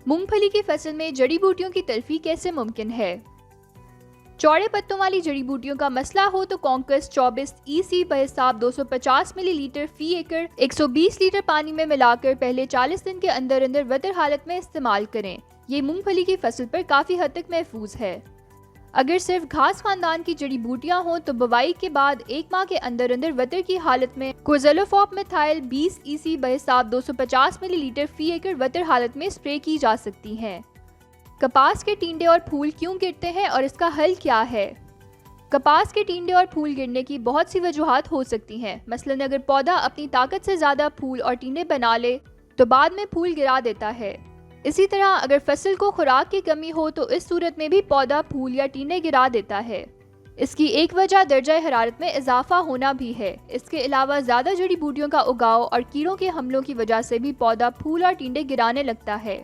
मूंगफली की फसल में जड़ी बूटियों की तल्फी कैसे मुमकिन है? चौड़े पत्तों वाली जड़ी बूटियों का मसला हो तो कॉन्कस 24 EC बहिसाब 250 मिलीलीटर फी एकड़ 120 लीटर पानी में मिलाकर पहले 40 दिन के अंदर अंदर वतर हालत में इस्तेमाल करें। ये मूंगफली की फसल पर काफी हद तक महफूज है। अगर सिर्फ घास खानदान की जड़ी बूटियां हों तो बुवाई के बाद 1 माह के अंदर अंदर वतर की हालत में कोज़ोलोफॉप मिथाइल 20 EC बहिसाब 250 मिलीलीटर फी एकड़ वतर हालत में स्प्रे की जा सकती हैं। कपास के टिंडे और फूल क्यों गिरते हैं और इसका हल क्या है? कपास के टिंडे और फूल गिरने की बहुत सी वजूहात हो सकती हैं। मसलन अगर पौधा अपनी ताकत से ज़्यादा फूल और टिंडे बना ले तो बाद में फूल गिरा देता है। इसी तरह अगर फसल को खुराक की कमी हो तो इस सूरत में भी पौधा फूल या टिंडे गिरा देता है। इसकी एक वजह दर्जा हरारत में इजाफा होना भी है। इसके अलावा ज़्यादा जड़ी बूटियों का उगाव और कीड़ों के हमलों की वजह से भी पौधा फूल और टिंडे गिराने लगता है।